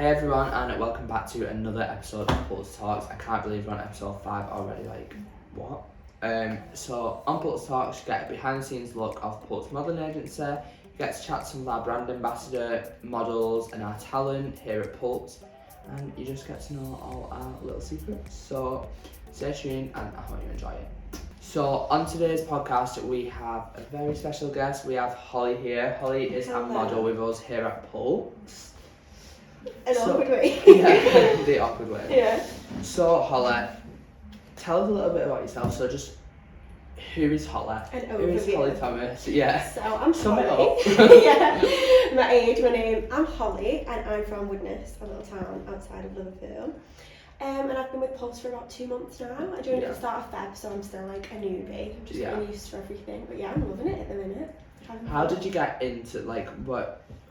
Hey everyone, and welcome back to another episode of Pulse Talks. I can't believe we're on episode 5 already, like, what? So on Pulse Talks, you get a behind the scenes look of Pulse Modelling Agency. You get to chat to some of our brand ambassador, models, and our talent here at Pulse. And you just get to know all our little secrets. So stay tuned, and I hope you enjoy it. So on today's podcast, we have a very special guest. We have Holly here. Holly is a model with us here at Pulse. Awkward way. Yeah, the awkward way. Yeah. So Holly, tell us a little bit about yourself. So just, who is Holly? Who is Holly Thomas? Yeah. So I'm Sum it Holly. up. Yeah. My age, my name. I'm Holly, and I'm from Woodness, a little town outside of Liverpool. And I've been with Pulse for about 2 months now. I joined at the start of Feb, so I'm still like a newbie. I'm just getting used to everything. But yeah, I'm loving it at the minute. How did you get into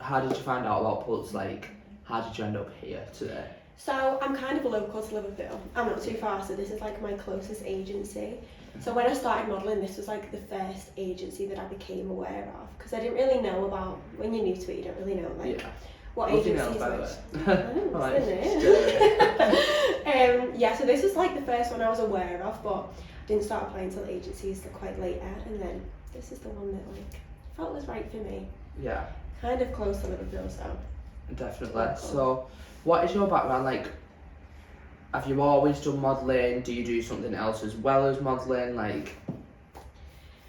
how did you find out about Pulse? Like, how did you end up here today? So I'm kind of local to Liverpool. I'm not too far, so this is like my closest agency. So when I started modelling, this was like the first agency that I became aware of, because I didn't really know about, when you're new to it, you don't really know what agencies so this was like the first one I was aware of, but I didn't start applying till agencies till quite later, and then this is the one that like felt was right for me. Yeah. Kind of close to Liverpool, so. Definitely. So, what is your background like? Have you always done modelling? Do you do something else as well as modelling? Like,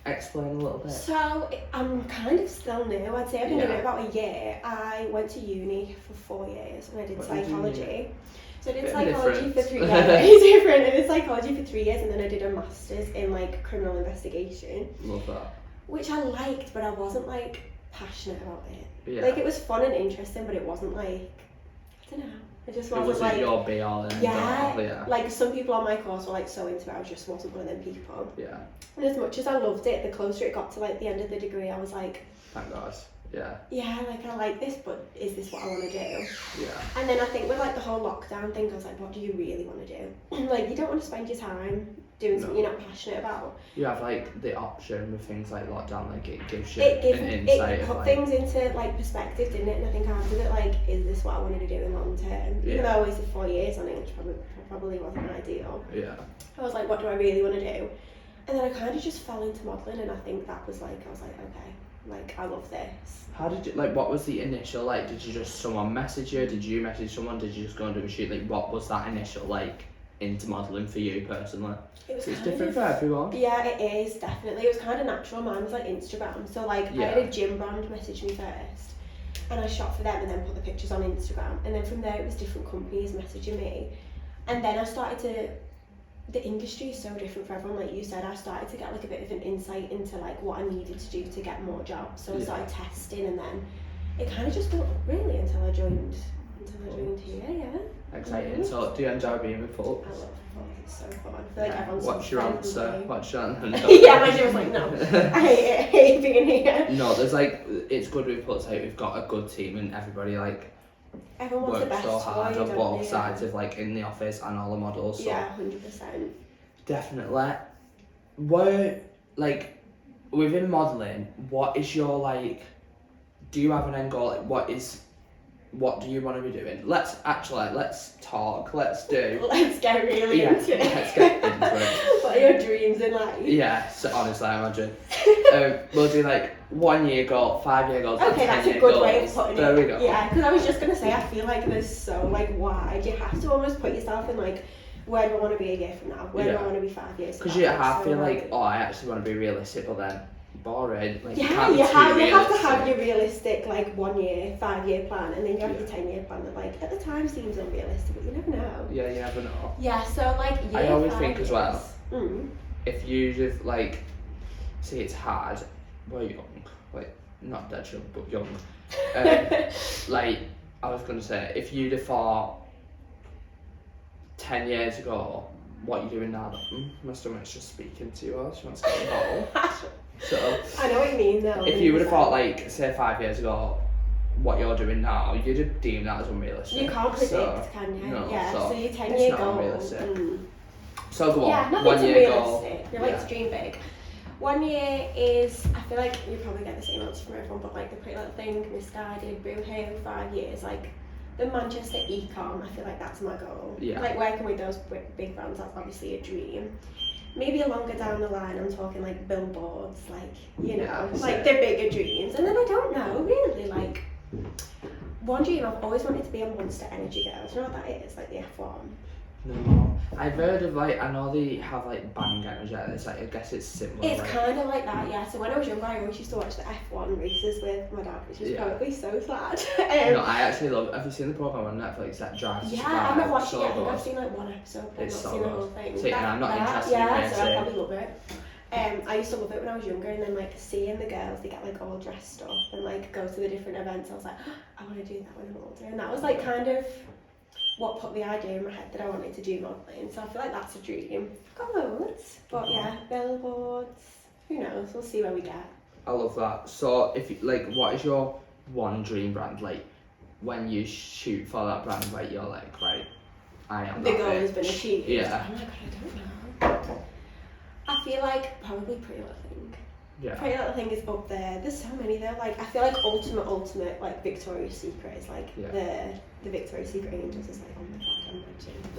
explain a little bit. So, I'm kind of still new. I'd say I've been doing it about a year. I went to uni for 4 years and I did psychology. So I did psychology for 3 years. Very different. I did psychology for 3 years, and then I did a master's in like criminal investigation. Love that. Which I liked, but I wasn't like passionate about it. Yeah. Like, it was fun and interesting, but it wasn't like, I don't know. It just wasn't, it wasn't like your be all and end all. Yeah. Like some people on my course were like so into it, I just wasn't one of them people. Yeah. And as much as I loved it, the closer it got to like the end of the degree, I was like, thank God. Yeah. Yeah, like I like this, but is this what I want to do? Yeah. And then I think with like the whole lockdown thing, I was like, what do you really want to do? Like, you don't want to spend your time doing something you're not passionate about. You have like the option with things like lockdown, like it gives you an insight. It put things into like perspective, didn't it? And I think after that, like, is this what I wanted to do in long term? Even though I wasted 4 years on it, which probably wasn't ideal. Yeah. I was like, what do I really want to do? And then I kind of just fell into modelling, and I think that was like, I was like, okay, like, I love this. How did you, like, what was the initial, like, did you just, someone message you? Did you message someone? Did you just go and do a shoot? Like, what was that initial, like, into modelling for you personally? It's different for everyone. Yeah, it is, definitely. It was kind of natural. Mine was like Instagram. So like, I had a gym brand message me first, and I shot for them and then put the pictures on Instagram. And then from there, it was different companies messaging me. And then I started to, the industry is so different for everyone. Like you said, I started to get like a bit of an insight into like what I needed to do to get more jobs. So I started testing, and then it kind of just built up really until I joined here, yeah. Exciting. So do you enjoy being with Pulse? I love Pulse, it's so fun. I feel like everyone's What's your answer? What's your answer? Yeah, my dad was like, no, I hate being here. No, there's like, it's good with Pulse, like we've got a good team and everybody like works so hard on both sides of like in the office and all the models. So yeah, 100%. Definitely. Where, like, within modelling, what is your like, do you have an end goal? Like, what do you want to be doing? Let's talk. Let's get really into it. Let's get into it. What are your dreams in life? Yeah, so honestly, I imagine. We'll do like 1 year goal, 5 year goals, okay, that's a good goals. Way of putting it. There we go. Yeah, because I was just gonna say, I feel like there's so like wide. You have to almost put yourself in like, where do I want to be a year from now? Where do I want to be 5 years? Because you have to feel like, oh, I actually want to be realistic, but then boring. Like, yeah, you have to have your realistic like 1 year, 5 year plan, and then you have your 10 year plan that like at the time seems unrealistic, but you never know. Yeah, you never know. Yeah, so like I always think as well, mm. if you just like, see, it's hard. We're young, like not that young, but young. Like I was gonna say, if you'd have thought 10 years ago what you're doing now, my stomach's just speaking to you. She wants to get involved. So I know what you mean though. If you would have thought like, say 5 years ago, what you're doing now, you'd have deemed that as unrealistic. You can't predict, can you? No, yeah, so your 10 it's year not goal. unrealistic. So go on. Yeah, nothing's 1 year unrealistic. goal. You're like to dream big. 1 year is, I feel like you probably get the same answer from everyone, but like the Pretty Little Thing, Misguided, Boohoo, 5 years, like the Manchester econ, I feel like that's my goal. Yeah. Like working with those big brands, that's obviously a dream. Maybe longer down the line, I'm talking like billboards, like, you know, like the bigger dreams. And then I don't know, really, like, one dream I've always wanted to be a Monster Energy girl. Do you know what that is? Like the F1. No, I've heard of like, I know they have like Bang Energy, it's like, I guess it's similar. It's kind of like that, yeah. So when I was younger, I always used to watch the F1 races with my dad, which is probably so sad. No, I actually love, have you seen the programme on Netflix that Drive to Survive? Yeah, I've not watched it yet. I think I've seen like one episode, but I've not seen the whole thing. See, and I'm not interested in yeah, racing. so I probably love it. I used to love it when I was younger, and then like seeing the girls, they get like all dressed up and like go to the different events. I was like, I want to do that when I'm older, and that was like kind of what put the idea in my head that I wanted to do modelling. So I feel like that's a dream. I've got loads, but yeah, billboards. Who knows? We'll see where we get. I love that. So if you, like, what is your one dream brand? Like when you shoot for that brand, like you're like, right, I am. The goal has been achieved. Yeah. Oh my god, I don't know. I feel like probably Pretty Little Thing. Yeah. Pretty Little Thing is up there. There's so many there. Like I feel like ultimate like Victoria's Secret is like the Victoria's Secret angels is like oh my god, I'm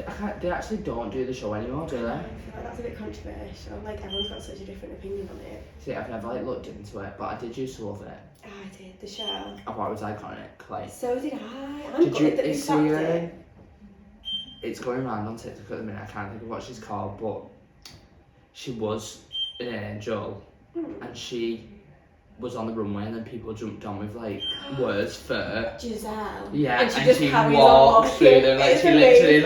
watching. They actually don't do the show anymore, do they? I feel like that's a bit controversial. Like everyone's got such a different opinion on it. See, I've never like looked into it, but I did used to love it. Oh, I did the show. I thought it was iconic. Like. So did I. I'm glad that we stopped it. It's going around on TikTok at the minute. I can't think of what she's called, but she was an angel, and she was on the runway, and then people jumped on with like words for Giselle. Yeah, and she walked through them, like she literally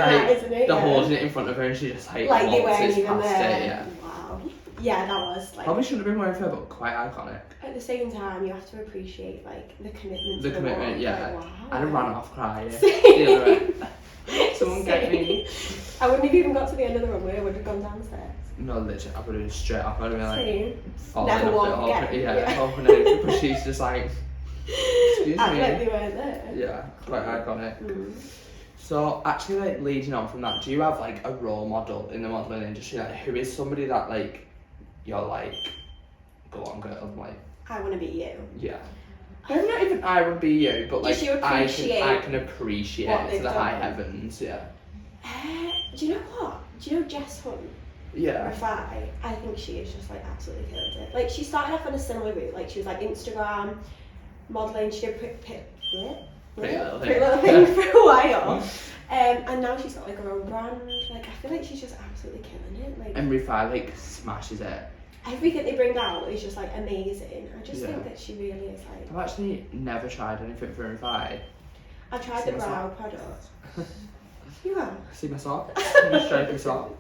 they're holding it in front of her, and she just like they walks weren't even past there. it. Yeah. Wow. Yeah, that was like. Probably shouldn't have been wearing fur, but quite iconic. At the same time, you have to appreciate like the commitment. The commitment, yeah. Like, wow. I ran off crying. Someone get me. I wouldn't have even got to the end of the runway. I would have gone downstairs. No, literally, I would have been straight up. I would have been like, falling never walk again. Yeah, yeah. But she's just like, excuse act me. like they weren't there. Yeah, quite iconic. So actually, like leading on from that, do you have like a role model in the modelling industry? Like, who is somebody that like you're like, go on, girl, like. I want to be you. Yeah. Maybe not even I would be you, but like I can appreciate it to the high heavens. Yeah. Do you know what? Do you know Jess Hunt? Yeah. I think she is just like absolutely killed it. Like she started off on a similar route. Like she was like Instagram modelling. She did Pretty Little Thing for a while. And now she's got like her own brand. Like I feel like she's just absolutely killing it. Like and Refi like smashes it. Everything they bring out is just like amazing. I just think that she really is like. I've actually never tried anything for Refi. I tried the brow product. You have? See my sock? Straight my sock.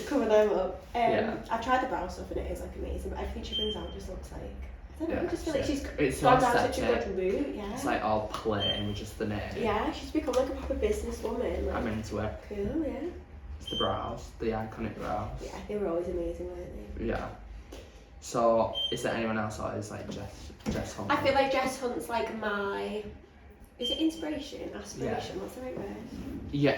Cover them up. I've tried the brow stuff and it is like amazing, but everything she brings out just looks like I don't know. I just feel like she's gone down such a good route. Yeah. It's like all plain with just the name. Yeah, she's become like a proper businesswoman. Like, I'm into it. Cool, yeah. It's the brows, the iconic brows. Yeah, they were always amazing, weren't they? Yeah. So, is there anyone else or is like Jess Hunt? I feel like Jess Hunt's like my. Is it inspiration? Aspiration? Yeah. What's the right word? You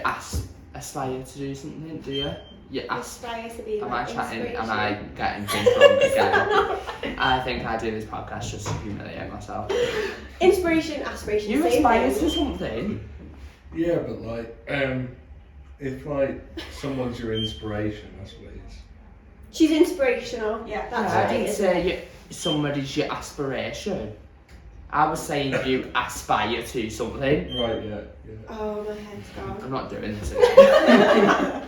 aspire to do something, do you? You aspire to be. Am like, I chatting? Am inspiration. I getting things wrong again? I think I do this podcast just to humiliate myself. Inspiration, aspiration. You aspire to something. Yeah, but like, if like someone's your inspiration, that's what it is. She's inspirational. Yeah, that's right. I didn't say somebody's your aspiration. I was saying you aspire to something. Right, yeah. Oh, my head's gone. I'm not doing this again.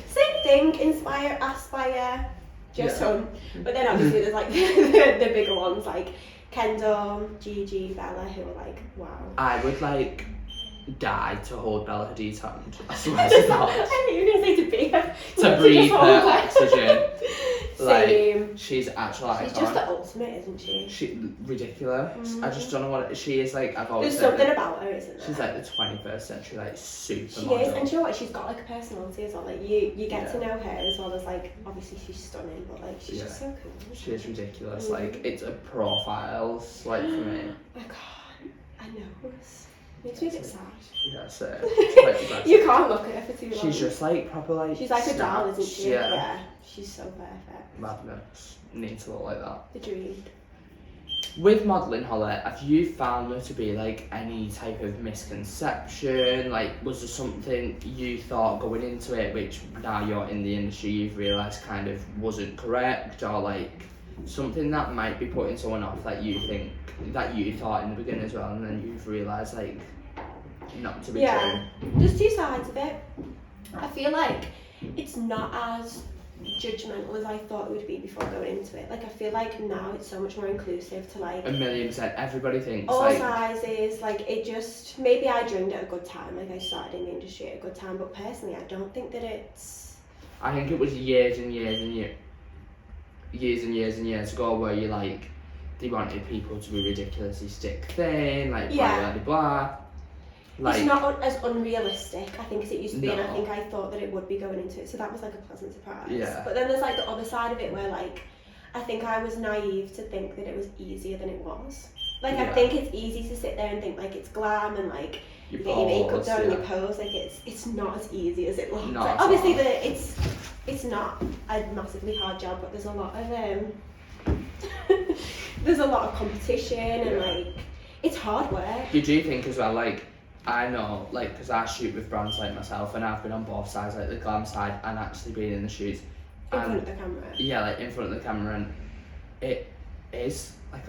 Same thing, inspire, aspire, just some. But then obviously there's like the bigger ones like Kendall, Gigi, Bella, who are like, wow. I would like die to hold Bella Hadid's hand. I swear to God. I think you were going to say to be her. To breathe her oxygen. Same. Like, she's actually She's just the ultimate, isn't she? She ridiculous. I just don't know what she is like. I've always There's said something about her, isn't there? she's like the 21st century, like supermodel. She is, and you know what? She's got like a personality as well. Like you get to know her as well as like obviously she's stunning, but like she's just so cool. She is ridiculous. Like it's a profiles, like for me. I can't. I know. Makes me a bit sad. Yeah, so it's like you can't look at her for too long. She's just like proper like. She's like a doll, isn't she? Yeah. She's so perfect. Madness. Need to look like that. The dream. With modelling, Holly, have you found there to be like any type of misconception? Like, was there something you thought going into it, which now you're in the industry, you've realised kind of wasn't correct, or like something that might be putting someone off that you think that you thought in the beginning as well, and then you've realised like not to be true? There's two sides of it. I feel like it's not as judgmental as I thought it would be before going into it. Like, I feel like now it's so much more inclusive to like 1,000,000%. Everybody thinks all like sizes. Like, it just, maybe I joined at a good time, like I started in the industry at a good time, but personally I don't think that it's, I think it was years ago where you like they wanted people to be ridiculously stick thin, like blah blah blah. Like, it's not as unrealistic, I think, as it used to be, and I No. think I thought that it would be going into it, so that was like a pleasant surprise. Yeah. But then there's like the other side of it where like I think I was naive to think that it was easier than it was. Like, I think it's easy to sit there and think like it's glam and like you get your makeup done and you pose, like it's not as easy as it looks. No, Like, obviously it's not a massively hard job, but there's a lot of there's a lot of competition and like it's hard work. You do think as well, like, I know, like, because I shoot with brands like myself, and I've been on both sides, like the glam side and actually being in the shoots. In front of the camera. Yeah, like in front of the camera, and it is like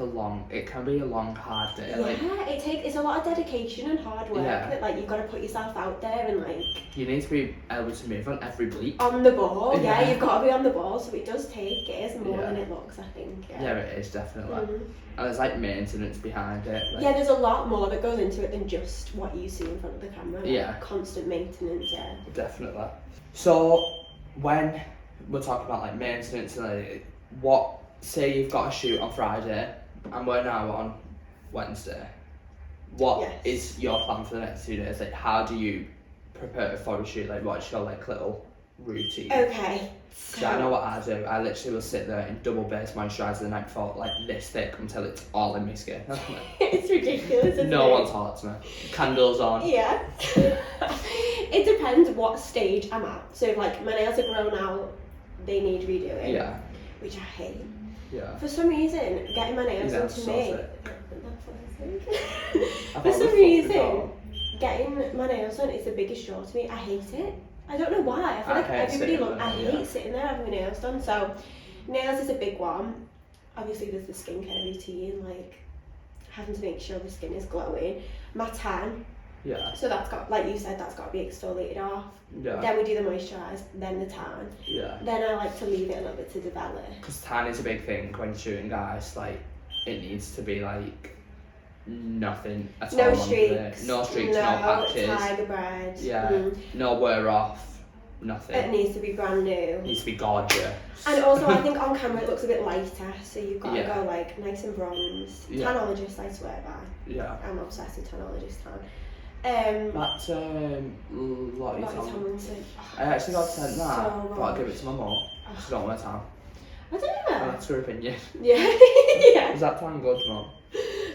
it can be a long, hard day. Yeah, Like, it's a lot of dedication and hard work Yeah. that like you've got to put yourself out there and like you need to be able to move on every bleep. on the ball. Yeah, Yeah. you've got to be on the ball, so it does take, it is more Yeah. than it looks, I think. Yeah, it is definitely. Mm. And there's like maintenance behind it. Like, Yeah, there's a lot more that goes into it than just what you see in front of the camera. Like Yeah. constant maintenance, yeah. Definitely. So when we're talking about like maintenance and like, what, say you've got a shoot on Friday and we're now on Wednesday, what is your plan for the next 2 days? Like, how do you prepare for a shoot? Like, what's your like little routine? Okay. So I know what I do. I literally will sit there and double base moisturiser the night before, like this thick, until it's all in my skin. It's ridiculous, isn't No it? one talks to me. Candles on. Yeah. It depends what stage I'm at. So if like my nails are grown out, they need redoing. Yeah. Which I hate. Yeah. For some reason, getting my nails Yeah, done so to me. sick. For some reason, getting my nails done is the biggest draw to me. I hate it. I don't know why. I feel like everybody I hate sitting there having my nails done. So nails is a big one. Obviously there's the skincare routine, like having to make sure the skin is glowing. My tan. Yeah. So that's got, like you said, that's got to be exfoliated off. Yeah. Then we do the moisturise, then the tan. Yeah. Then I like to leave it a little bit to develop. Because tan is a big thing when shooting, guys. Like, it needs to be like nothing at all. No under streaks. it. No streaks, no patches. Tiger bread. Yeah. No wear off. Nothing. It needs to be brand new. It needs to be gorgeous. And also, I think on camera it looks a bit lighter, so you've got to Yeah. go like nice and bronzed. Yeah. Tanologist, I swear by. Yeah. I'm obsessed with Tanologist tan. That's Lottie Tomlinson. Tomlinson. I actually got sent that, So but I'll give it to my mum. She don't want to tan. I don't And know. that's her opinion. Yeah. Yeah. Is that tan good, mum?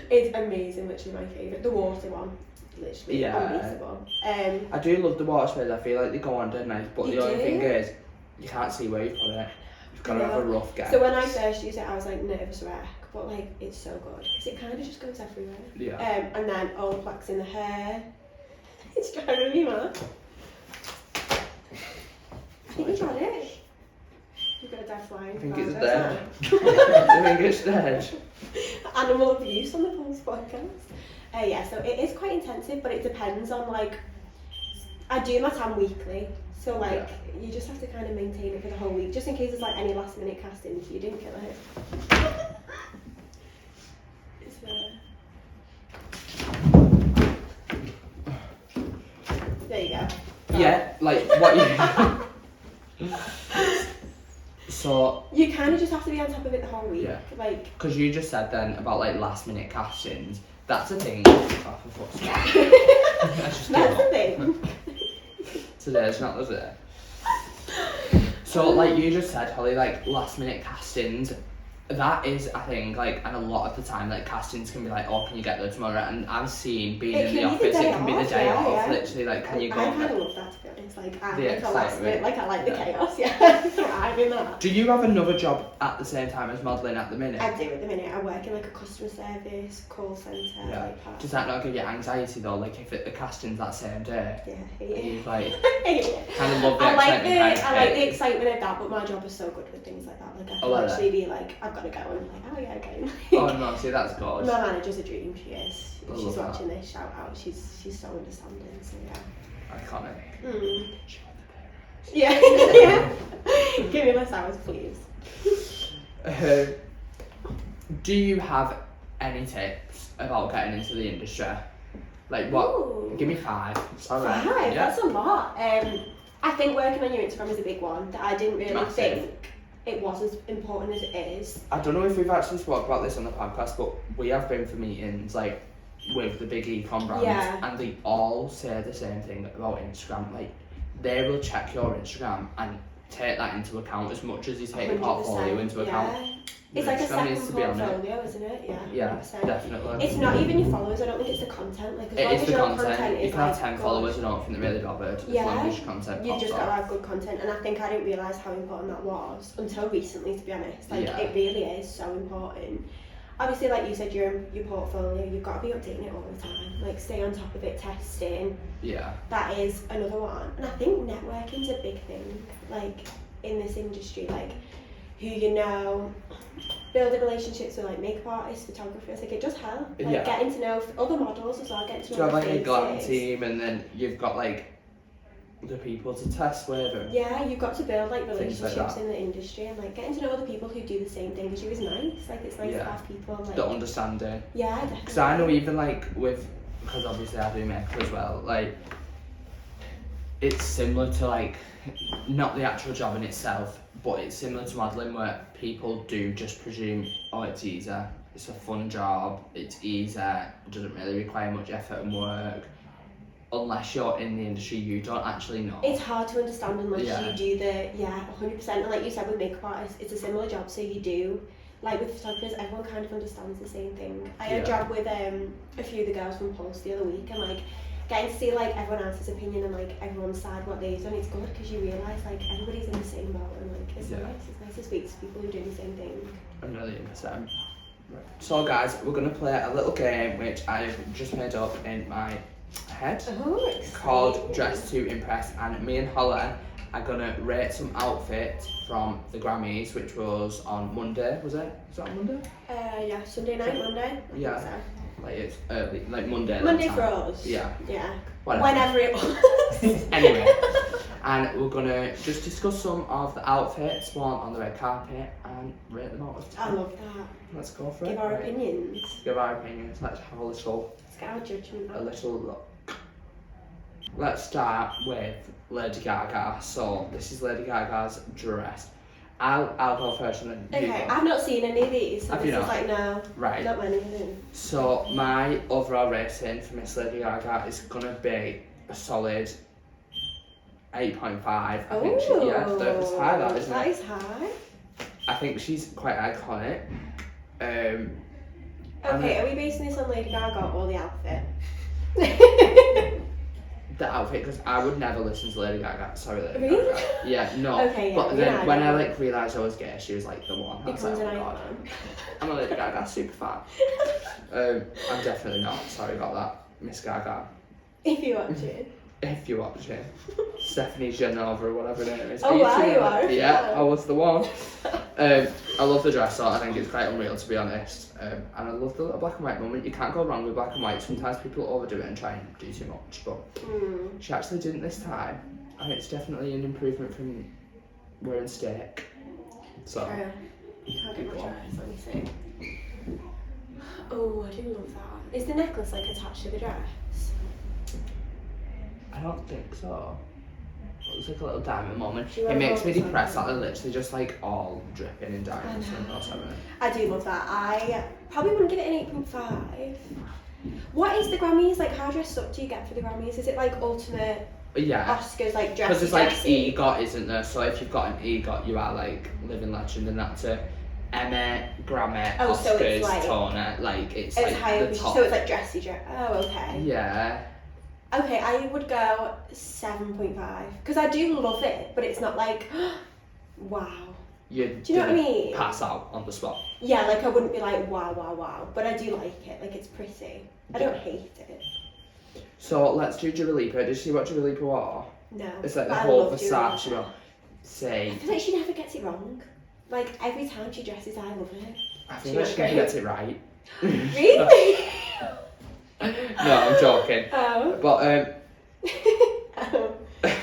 It's amazing, literally my favourite. The water one. Literally unbeatable. I do love the water sprays. I feel like they go on dead nice, but You the only do? thing is, you can't see where you put it. You've got to have a rough guess. So when I first used it, I was like nervous wreck, but like it's so good because it kind of just goes everywhere. Yeah. And then Olaplex in the hair. It's driving me mad. I think you got it. You've got a dead flying. I think it's fly, dead. don't I think it's dead. I? Animal abuse on the Pulse podcast. Yeah, so it is quite intensive, but it depends on like. I do my tan weekly, so like you just have to kind of maintain it for the whole week, just in case there's like any last minute castings. You didn't kill it. It's there. There you go. Yeah, like what you. So. You kind of just have to be on top of it the whole week. Yeah. Like. Because you just said then about like last minute castings. That's a thing. Oh, for fuck's sake. That's the thing. Today's not the day. So like you just said, Holly, like last minute castings. That is, I think, like, and a lot of the time, like, castings can be like, oh, can you get there tomorrow? And I've seen being in the office, it can be the day off, literally, like, can you go? I kind of love that, to be honest. Like, I like excitement. last minute, like, I like the chaos, yeah. Thrive in that. Do you have another job at the same time as modelling at the minute? I do at the minute. I work in, like, a customer service, call centre, like, part. Does that not give you anxiety, though? Like, if the casting's that same day? Yeah, you, like, yeah. kind of love the I like excitement. I like the excitement of that, but my job is so good with things like that. Like, I can actually be like, I've got to go, and I'm like, oh yeah, okay. Oh no, see, that's good. My manager's a dream. She is. If she's watching that. this, shout out. She's so understanding. So yeah. Iconic. Mm. Yeah. Yeah. Give me less hours, please. Do you have any tips about getting into the industry? Like what? Ooh. Give me 5. Sorry. 5? Yeah. That's a lot. I think working on your Instagram is a big one that I didn't really think it was as important as it is. I don't know if we've actually spoke about this on the podcast, but we have been for meetings like with the big e-com brands, and they all say the same thing about Instagram. Like, they will check your Instagram and take that into account as much as you take your portfolio into account. It's like a second portfolio, isn't it? Yeah. Yeah, 100%. Definitely. It's not even your followers. I don't think it's the content. Like, as long as your content you can have 10 followers. I don't think they're really bothered. As long as your content. You've just got to have good content, and I think I didn't realise how important that was until recently. To be honest, like it really is so important. Obviously, like you said, your portfolio, you've got to be updating it all the time. Like, stay on top of it, testing. Yeah. That is another one, and I think networking's a big thing. Like, in this industry, like, who you know, building relationships with like makeup artists, photographers, like it does help. Like getting to know other models as well, getting to know. So you have like a glam team, and then you've got like the people to test with. And you've got to build like relationships in the industry, and like getting to know other people who do the same thing as you is nice. Like, it's nice to have people like the understanding. Yeah, definitely. Because I know even like because obviously I do makeup as well. Like, it's similar to like not the actual job in itself, but it's similar to modelling where people do just presume, oh, it's easy, it's a fun job, it's easy, it doesn't really require much effort and work. Unless you're in the industry, you don't actually know. It's hard to understand unless you do the 100%. And like you said with makeup artists, it's a similar job, so you do. Like with photographers, everyone kind of understands the same thing. I had a job with a few of the girls from Pulse the other week, and like getting to see like everyone else's opinion and like everyone's side, what they've done, it's good because you realise like everybody's in the same boat, and like it's nice to speak to people who are doing the same thing. 1,000,000%. Right. So guys, we're gonna play a little game which I've just made up in my head called Dress to Impress, and me and Holly are gonna rate some outfits from the Grammys, which was on Monday. Was it? Was that on Monday? Yeah, Sunday night, Monday. Yeah. So. Like, it's early, like Monday. Monday for us. Yeah. Yeah. Whatever. Whenever it was. Anyway, and we're gonna just discuss some of the outfits worn on the red carpet and rate them out of 10. I love that. Let's go for it. Give our opinions. Give our opinions. Let's have a little. Let's get our judgment. A little look. Let's start with Lady Gaga. So this is Lady Gaga's dress. I'll go first and then you go. I've not seen any of these, so Have this you not? is like no. Right. Not many of them. So my overall rating for Miss Lady Gaga is gonna be a solid 8.5. I think it's high, that isn't it? That is high. I think she's quite iconic. Okay, are we basing this on Lady Gaga or the outfit? The outfit, because I would never listen to Lady Gaga. Sorry, Lady Really? Gaga. Yeah, no. Okay, yeah, but then when I like realised I was gay, she was like the one. I was like, Becomes oh an my god. icon. I'm a Lady Gaga super fan. I'm definitely not. Sorry about that, Miss Gaga. If you watch it. If you watch it. Stephanie Genova or whatever her name is. Oh wow, you are. Yeah, I was the one. I love the dress, so I think it's quite unreal, to be honest. And I love the little black and white moment. You can't go wrong with black and white. Sometimes people overdo it and try and do too much, but she actually didn't this time. And it's definitely an improvement from wearing steak. So, can't get much eyes, let me see. Oh, I do love that. Is the necklace like attached to the dress? I don't think so. It was like a little diamond moment. It makes me depressed that they're literally just like all dripping in diamonds. I do love that. I probably wouldn't give it an 8.5. What is the Grammys? Like, how dressed up do you get for the Grammys? Is it like ultimate Oscars, like dressy? Because there's like EGOT, isn't there? So if you've got an EGOT, you are like living legend, and that's it. Emma, Grammy, Oh, so Oscars, it's like- Turner, like it's It's like higher, the top. so it's like dressy dress. Oh, okay. Yeah. Okay, I would go 7.5 because I do love it, but it's not like, wow. You Do you know what I mean? Pass out on the spot. Yeah, like I wouldn't be like wow, wow, wow, but I do like it. Like it's pretty. I don't hate it. So let's do Dua Lipa. Did you see what Dua Lipa wore? No. It's like the I whole love Dua Versace Lipa. one. Say. I feel like she never gets it wrong. Like every time she dresses, I love it. I feel She like looks she never great. gets it right. Really? No, I'm joking. Oh. But Oh.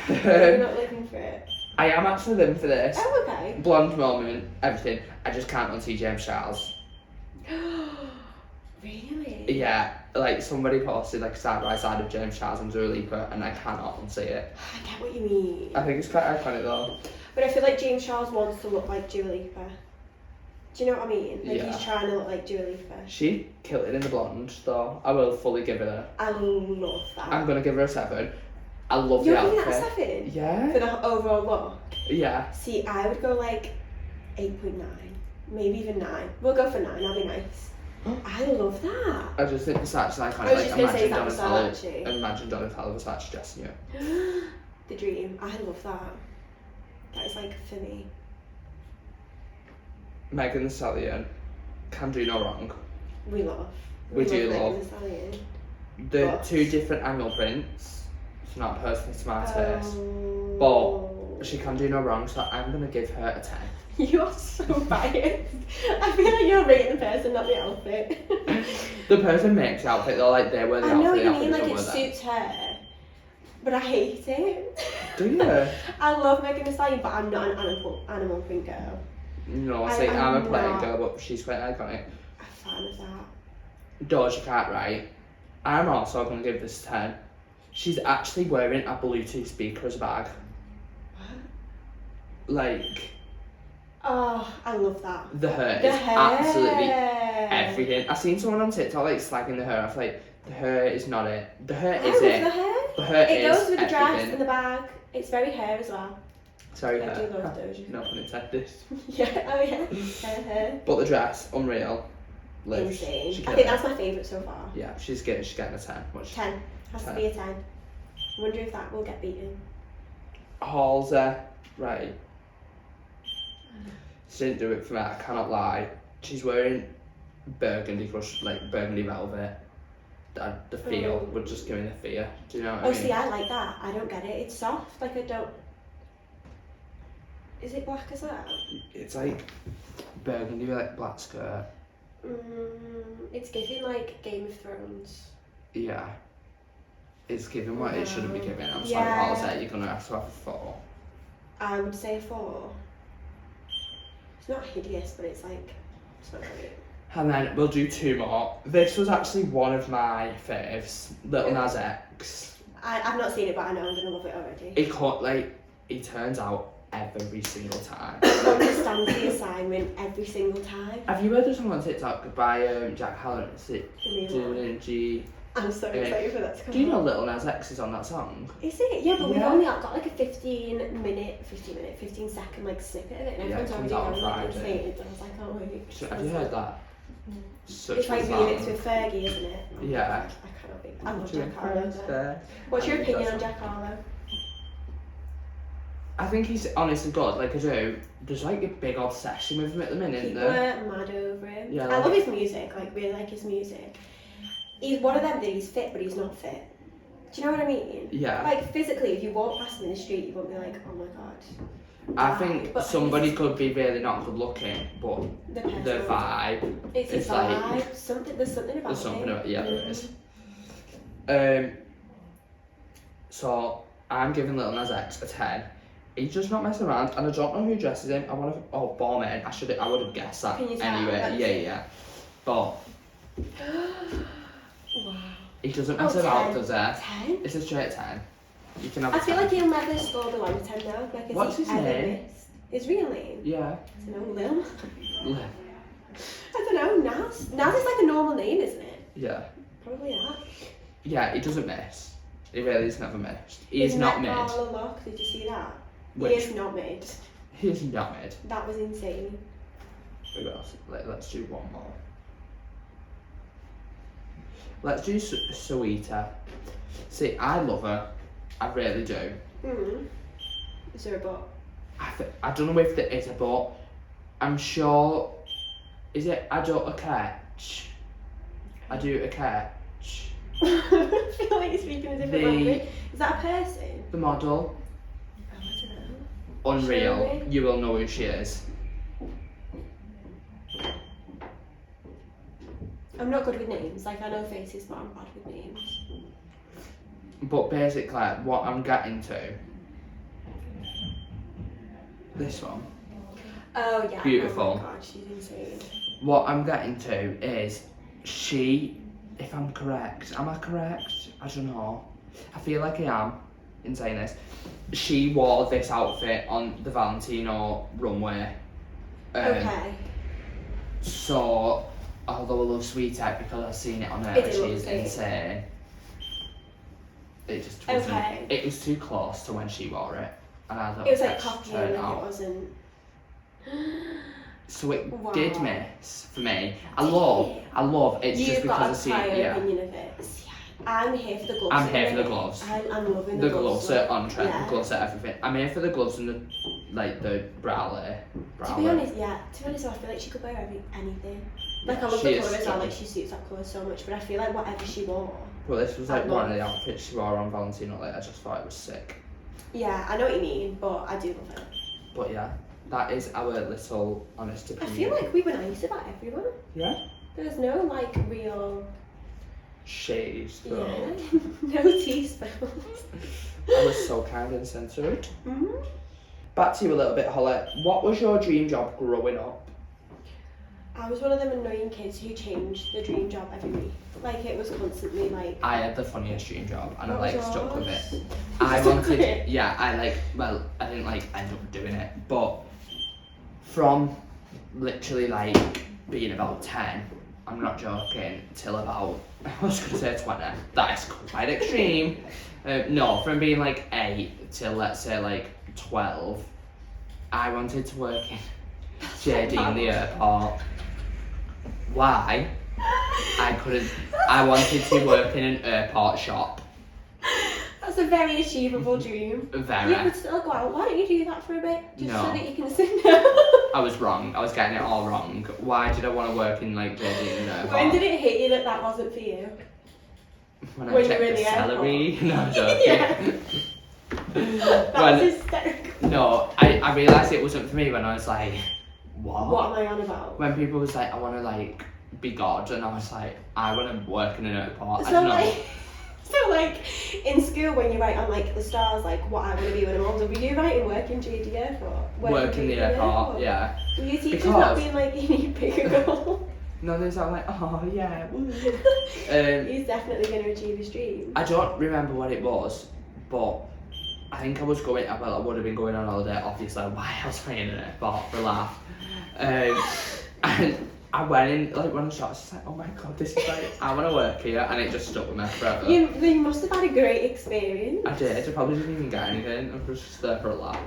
You're not living for it. I am actually living for this. Oh, okay. Blonde moment, everything. I just can't unsee James Charles. Really? Yeah, like somebody posted like side by side of James Charles and Dua Lipa, and I cannot unsee it. I get what you mean. I think it's quite iconic though. But I feel like James Charles wants to look like Dua Lipa. Do you know what I mean? Like Yeah. he's trying to look like Dua Lipa. She killed it in the blonde though. I will fully give it a. I love that. I'm gonna give her a 7. I love You're the giving outfit. that a 7? Yeah. For the overall look? Yeah. See, I would go like 8.9. Maybe even 9. We'll go for 9, I'll be nice. I love that. I just think Versace's iconic. I was just gonna say, is that Donatella. Versace? Imagine Donatella Versace dressing you. The dream. I love that. That is like for me. Megan Thee Stallion can do no wrong. We love. We do Megan love. Thee Stallion. The But- 2 different angle prints. It's not personally to my taste. Oh. But she can do no wrong, so I'm gonna give her a 10. You are so biased. I feel like you're rating the person, not the outfit. The person makes the outfit, they're like, they wear the I outfit. know what the you outfit mean, like don't it wear them. suits her. But I hate it. Do you? I love Megan Thee Stallion, but I'm not an animal print girl. No, I say I'm a I'm plain not. girl, but she's quite iconic. I'm a fan of that. Doja Cat, right? I'm also gonna give this a 10. She's actually wearing a Bluetooth speaker as a bag. What? Like, Oh, I love that. the hair The is hair. absolutely everything. I seen someone on TikTok like slagging the hair off, like, the hair is not it. The hair I is love it. the hair. The hair It is goes with the dress everything. and the bag. It's very hair as well. Sorry, I hair. do love Doja. No pun intended. Yeah, oh yeah. Hair. But the dress, unreal. Liv, Insane. she I killed think it. that's my favourite so far. Yeah, she's getting a 10. Which 10. Has 10. to be a 10. I wonder if that will get beaten. Halsey, right. She didn't do it for me, I cannot lie. She's wearing burgundy crush, like burgundy velvet. The feel would just give me the fear. Do you know what I Oh, mean? see, I like that. I don't get it. It's soft. Like, I don't. Is it black as well? It's like burgundy with like black skirt. It's giving like Game of Thrones. Yeah. It's giving what it shouldn't be giving. I'm sorry, Yeah. Halsey, you're gonna have to have a 4. I would say a 4. It's not hideous, but it's like, it's not great. And then we'll do 2 more. This was actually one of my faves, Little Nas X. I've not seen it, but I know I'm gonna love it already. He caught he turns out every single time. Understands the assignment every single time. Have you heard of song on TikTok by Jack Halloran? Is it Really doing G? I'm so excited for that to come Do you know out. Little Nas X is on that song? Is it? Yeah, but we've Yeah. only got like a 15 second like snippet of it, and Yeah, it everyone's comes already out on going like Friday. insane. And I was like, oh wait. So, have you heard that? Such It's like a song. remixed with Fergie, isn't it? Oh my Yeah. God, I cannot be. I love Do you Jack Harlow. impress though. her? What's your I love that opinion on song. Jack Harlow? I think he's honestly good. Like I do. There's like a big obsession with him at the minute, isn't People there? are mad over him. Yeah, I like- love his music. Like really like his music. He's one of them that he's fit, but he's not fit. Do you know what I mean? Yeah. Like physically, if you walk past him in the street, you won't be like, oh my god. I die. think But somebody could be really not good looking, but The the personality. vibe. It's It's a like- vibe. There's something about There's something it. about yeah, there is. Mhm. So I'm giving Little Nas X a 10. He's just not messing around, and I don't know who dresses him. I want to. Oh, Barman. I would have guessed that. Can you tell? Anyway, That's yeah, it. yeah. But Wow. he doesn't Oh, mess about, 10. does he? 10? It's a straight 10. You can have. I a feel 10. like he'll never score below 10 though. Like, What's his name? His real name? Yeah. I don't know, Lil. Li- I don't know, Nas. Nas is like a normal name, isn't it? Yeah. Probably that. Yeah. He doesn't miss. He really has never missed. He's His not Met mid. Gala look, did you see that? Which- He is not mid. He's not mid. That was insane. Who else? Let's do one more. Let's do Sweeter. See, I love her. I really do. Is there a but? I don't know if there is a but. I'm sure. Is it I do a catch? I do a catch. I feel like you're speaking a different language. Is that a person? The model. Oh, I don't know. Unreal. You will know who she is. I'm not good with names. Like, I know faces, but I'm bad with names. But basically, what I'm getting to. This one. Oh, yeah. Beautiful. Oh my god, she's insane. What I'm getting to is she, if I'm correct, am I correct? I don't know. I feel like I am in saying this. She wore this outfit on the Valentino runway. Okay. So, although I love Sweeter because I've seen it on her, and she's insane. It just wasn't. Okay. It was too close to when she wore it, and I thought It was like copying, like it out. wasn't. So it Wow. did miss for me. I love. It's just because I see. You've got a prior Yeah. opinion of it. I'm here for the gloves. I'm here for the gloves. I'm loving The gloves are on trend. Yeah. The gloves are everything. I'm here for the gloves and the bralette. To be honest, I feel like she could wear anything. Like, I love She the is colour as well, stunning. like she suits that colour so much, but I feel like whatever she wore. Well, this was like I one love- of the outfits she wore on Valentino. Like, I just thought it was sick. Yeah, I know what you mean, but I do love it. But yeah, that is our little honest I opinion. feel like we were nice about everyone. Yeah. There's no like real Shades. yeah, Though. no tea spills. I was so kind and censored. Mm-hmm. Back to you a little bit, Holly. What was your dream job growing up? I was one of them annoying kids who changed the dream job every week. Like, it was constantly like. I had the funniest dream job, and What I was stuck with yours? it. I Stuck wanted, with it? yeah, I didn't end up doing it, but from literally being about 10, I'm not joking, till about, I was gonna say 20, that is quite extreme. No, from being 8 till let's say 12, I wanted to work in JD in the airport. Why? I wanted to work in an airport shop. That's a very achievable dream. Very. You could still go out. Why don't you do that for a bit? Just No. so that you can sit down. I was wrong. I was getting it all wrong. Why did I want to work in JD in an airport? When did it hit you that that wasn't for you? When I when you checked were in the the salary? No, I'm Yeah. joking. That When- was hysterical. No, I realised it wasn't for me when I was like, what? What am I on about? When people was like, I want to be God, and I was like, I want to work in an airport. I So don't know. in school when you write on the stars what I want to be when I'm older, were you writing work in JD Airport? Work in the airport, yeah. Were your teachers Because- not being you need to pick a goal? No, there's oh yeah. woo. He's definitely going to achieve his dream. I don't remember what it was, but I think I was going. Well, I would have been going on holiday. Obviously, why else am I in an airport for a laugh? And I went in one of the shops. It's oh my god, this is I want to work here, and it just stuck with me forever. You must have had a great experience. I did. I probably didn't even get anything. I was just there for a laugh.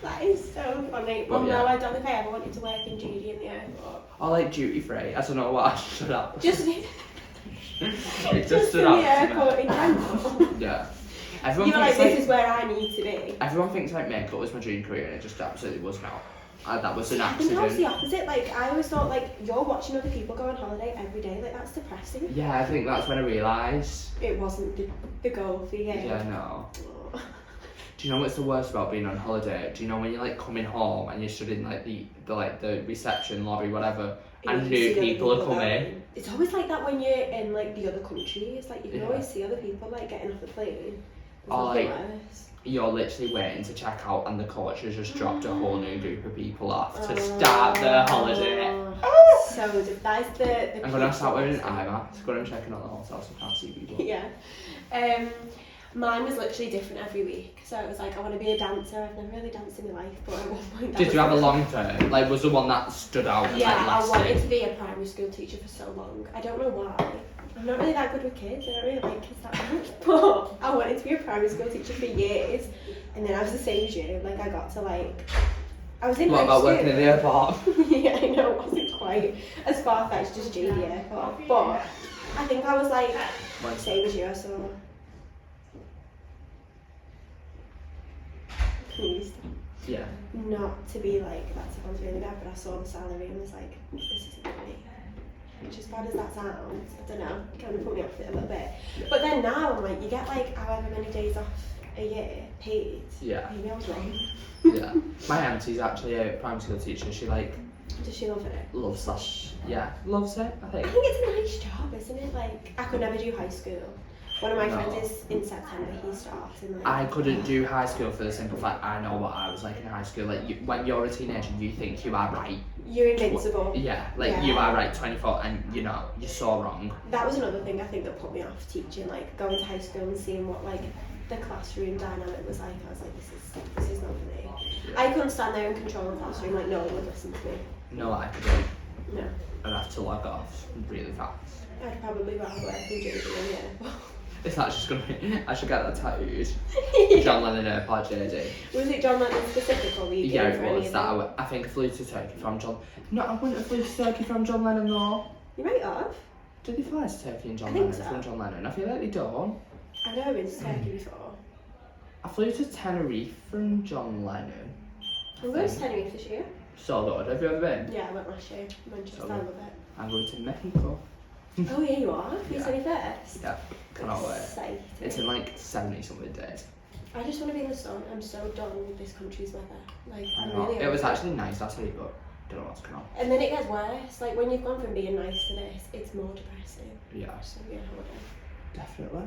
That is so funny. Well, Well, yeah. no, I don't think I ever wanted to work in JD in the airport. I duty free. I don't know what I stood up. Just, It just just in stood the out to airport me. in general. Yeah. Everyone You were thinks this is where I need to be. everyone thinks makeup was my dream career, and it just absolutely was not. That was an I think I was the accident. opposite. I always thought you're watching other people go on holiday every day. That's depressing. Yeah, I think that's when I realised. It wasn't the goal for you. Yeah, no. Oh. Do you know what's the worst about being on holiday? Do you know when you're coming home and you're stood in the reception lobby, whatever, and you new see other people are coming? going. It's always like that when you're in the other country. It's you can Yeah. always see other people getting off the plane. There's Or, nothing worse. You're literally waiting to check out, and the coach has just dropped a whole new group of people off to Oh. start their holiday. So that is the I'm gonna start wearing an peak eye mask. Going and checking out the hotel so I can't see people. Yeah. Mine was literally different every week. So it was I want to be a dancer. I've never really danced in my life, but at one point. Did you have a long term? Was the one that stood out and Yeah, I lasted? wanted to be a primary school teacher for so long. I don't know why. I'm not really that good with kids. I don't really like kids that much. But I wanted to be a primary school teacher for years. And then I was the same as you. I got to I was in What high about school. working in the airport? Yeah, I know, it wasn't quite as far-fetched as JD Airport, but I think I was like, same as you, I saw. Please. Yeah. Not to be like, that sounds really bad, but I saw the salary and was like, this isn't me. Which, as bad as that sounds, I don't know, kind of put me off it a little bit. Yeah. But then now I'm like, you get like however many days off a year paid. Yeah. Maybe I was wrong. Yeah. My auntie's actually a primary school teacher. She like Does she love it? loves that. Yeah, loves it. I I think. think it's a nice job, isn't it? Like, I could never do high school. One of my No. friends is in September, he starts in like... I couldn't do high school for the simple fact I know what I was like in high school. Like when you're a teenager, you think you are right. You're invincible. Yeah, like Yeah. you are right 24 and you're not. You're so wrong. That was another thing I think that put me off teaching, like going to high school and seeing what like the classroom dynamic was like. I was like, this is not for me. Yeah. I couldn't stand there and control the classroom, like no one would listen to me. No, I couldn't. No. I'd have to log off really fast. I'd probably rather work in JD, yeah. It's not just gonna be. I should get that tattooed. John Lennon Airport JD. Was it John Lennon specific or were you Yeah, going for it any was of that. them? I think I flew to Turkey from John. No, I wouldn't have flew to Turkey from John Lennon though. You might have. Did they fly to Turkey and John I think Lennon so. from John Lennon? I feel like they don't. I've never been to Turkey before. I flew to Tenerife from John Lennon. I'm going to Tenerife this year. So good. Have you ever been? Yeah, I went last year. Manchester, So I good. love it. I'm going to Mexico. Oh yeah, you are? You Yeah. said it first? Yeah, cannot wait. Exciting. It's in like 70 something days. I just want to be in the sun. I'm so done with this country's weather. Like, I'm No, really it was over actually nice last week, but don't know what's going on. And then it gets worse. Like, when you've gone from being nice to this, it's more depressing. Yeah, So, yeah, holiday. definitely.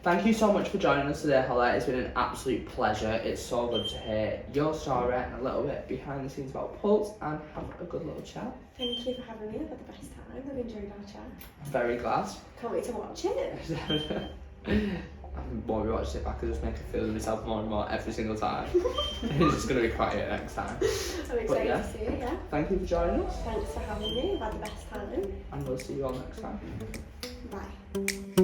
Thank you so much for joining us today, Holly. It's been an absolute pleasure. It's so good to hear your story and a little bit behind the scenes about Pulse and have a good little chat. Thank you for having me. I've had the best time. I've enjoyed our chat. I'm very glad. Can't wait to watch it. I'm more watching it back and just make a feel of myself more and more every single time. It's just going to be quiet next time. I'm excited yeah. to see it, yeah. Thank you for joining us, Thanks for having me. I've had the best time. and we'll see you all next time. Bye.